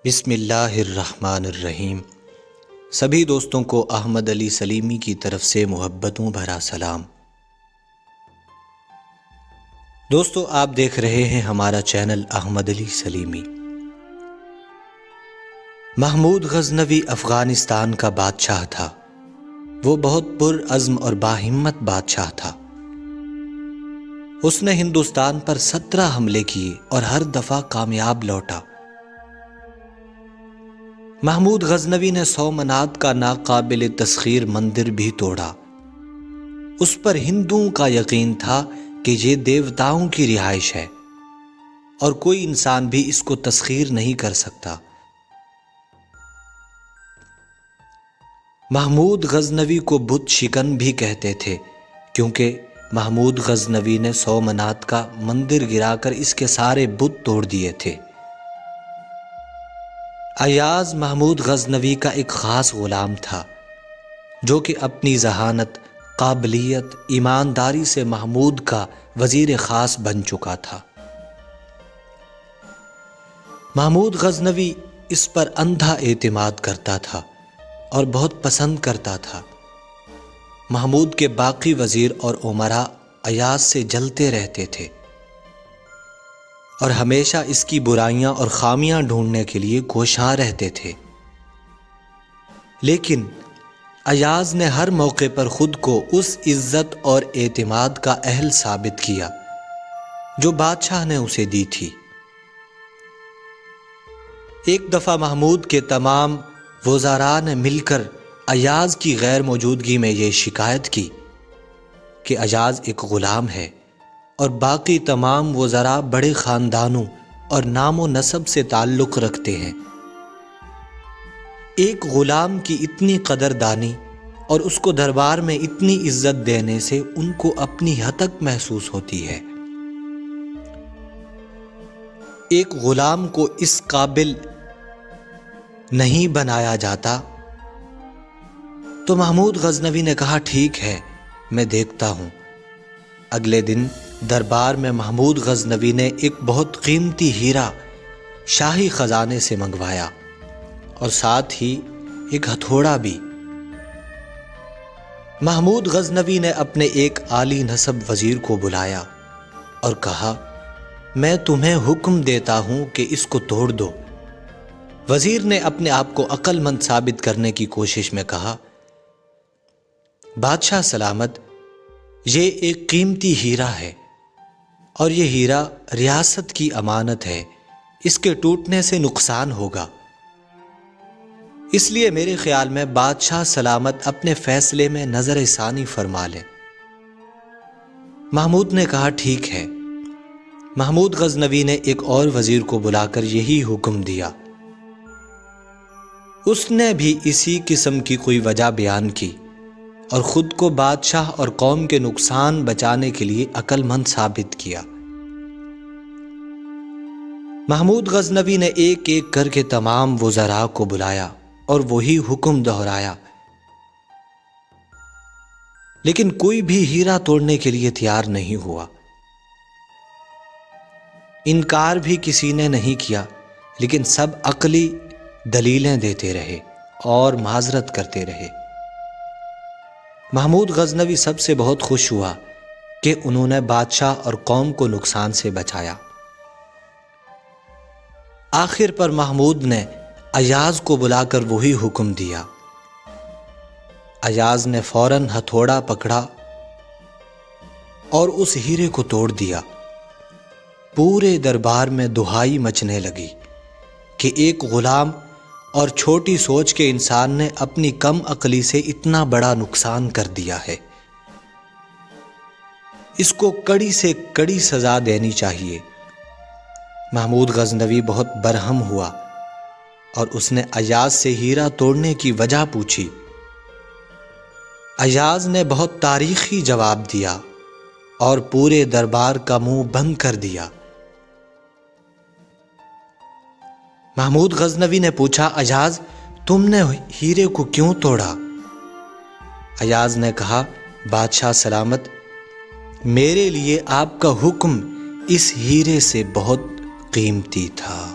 بسم اللہ الرحمن الرحیم۔ سبھی دوستوں کو احمد علی سلیمی کی طرف سے محبتوں بھرا سلام۔ دوستو، آپ دیکھ رہے ہیں ہمارا چینل احمد علی سلیمی۔ محمود غزنوی افغانستان کا بادشاہ تھا۔ وہ بہت پرعزم اور باہمت بادشاہ تھا۔ اس نے ہندوستان پر 17 حملے کیے اور ہر دفعہ کامیاب لوٹا۔ محمود غزنوی نے سومنات کا ناقابل تسخیر مندر بھی توڑا۔ اس پر ہندوؤں کا یقین تھا کہ یہ دیوتاؤں کی رہائش ہے اور کوئی انسان بھی اس کو تسخیر نہیں کر سکتا۔ محمود غزنوی کو بت شکن بھی کہتے تھے، کیونکہ محمود غزنوی نے سومنات کا مندر گرا کر اس کے سارے بت توڑ دیے تھے۔ ایاز محمود غزنوی کا ایک خاص غلام تھا، جو کہ اپنی ذہانت، قابلیت، ایمانداری سے محمود کا وزیر خاص بن چکا تھا۔ محمود غزنوی اس پر اندھا اعتماد کرتا تھا اور بہت پسند کرتا تھا۔ محمود کے باقی وزیر اور امراء ایاز سے جلتے رہتے تھے اور ہمیشہ اس کی برائیاں اور خامیاں ڈھونڈنے کے لیے کوشاں رہتے تھے۔ لیکن ایاز نے ہر موقع پر خود کو اس عزت اور اعتماد کا اہل ثابت کیا جو بادشاہ نے اسے دی تھی۔ ایک دفعہ محمود کے تمام وزراء نے مل کر ایاز کی غیر موجودگی میں یہ شکایت کی کہ ایاز ایک غلام ہے اور باقی تمام وزراء بڑے خاندانوں اور نام و نسب سے تعلق رکھتے ہیں۔ ایک غلام کی اتنی قدردانی اور اس کو دربار میں اتنی عزت دینے سے ان کو اپنی ہتک محسوس ہوتی ہے۔ ایک غلام کو اس قابل نہیں بنایا جاتا۔ تو محمود غزنوی نے کہا، ٹھیک ہے، میں دیکھتا ہوں۔ اگلے دن دربار میں محمود غزنوی نے ایک بہت قیمتی ہیرا شاہی خزانے سے منگوایا اور ساتھ ہی ایک ہتھوڑا بھی۔ محمود غزنوی نے اپنے ایک عالی نسب وزیر کو بلایا اور کہا، میں تمہیں حکم دیتا ہوں کہ اس کو توڑ دو۔ وزیر نے اپنے آپ کو عقل مند ثابت کرنے کی کوشش میں کہا، بادشاہ سلامت، یہ ایک قیمتی ہیرا ہے اور یہ ہیرا ریاست کی امانت ہے، اس کے ٹوٹنے سے نقصان ہوگا، اس لیے میرے خیال میں بادشاہ سلامت اپنے فیصلے میں نظر ثانی فرما لیں۔ محمود نے کہا، ٹھیک ہے۔ محمود غزنوی نے ایک اور وزیر کو بلا کر یہی حکم دیا۔ اس نے بھی اسی قسم کی کوئی وجہ بیان کی اور خود کو بادشاہ اور قوم کے نقصان بچانے کے لیے عقل مند ثابت کیا۔ محمود غزنوی نے ایک ایک کر کے تمام وزراء کو بلایا اور وہی حکم دہرایا، لیکن کوئی بھی ہیرا توڑنے کے لیے تیار نہیں ہوا۔ انکار بھی کسی نے نہیں کیا، لیکن سب عقلی دلیلیں دیتے رہے اور معذرت کرتے رہے۔ محمود غزنوی سب سے بہت خوش ہوا کہ انہوں نے بادشاہ اور قوم کو نقصان سے بچایا۔ آخر پر محمود نے ایاز کو بلا کر وہی حکم دیا۔ ایاز نے فوراً ہتھوڑا پکڑا اور اس ہیرے کو توڑ دیا۔ پورے دربار میں دہائی مچنے لگی کہ ایک غلام اور چھوٹی سوچ کے انسان نے اپنی کم عقلی سے اتنا بڑا نقصان کر دیا ہے۔ اس کو کڑی سے کڑی سزا دینی چاہیے۔ محمود غزنوی بہت برہم ہوا اور اس نے ایاز سے ہیرا توڑنے کی وجہ پوچھی۔ ایاز نے بہت تاریخی جواب دیا اور پورے دربار کا منہ بند کر دیا۔ محمود غزنوی نے پوچھا، ایاز، تم نے ہیرے کو کیوں توڑا؟ ایاز نے کہا، بادشاہ سلامت، میرے لیے آپ کا حکم اس ہیرے سے بہت قیمتی تھا۔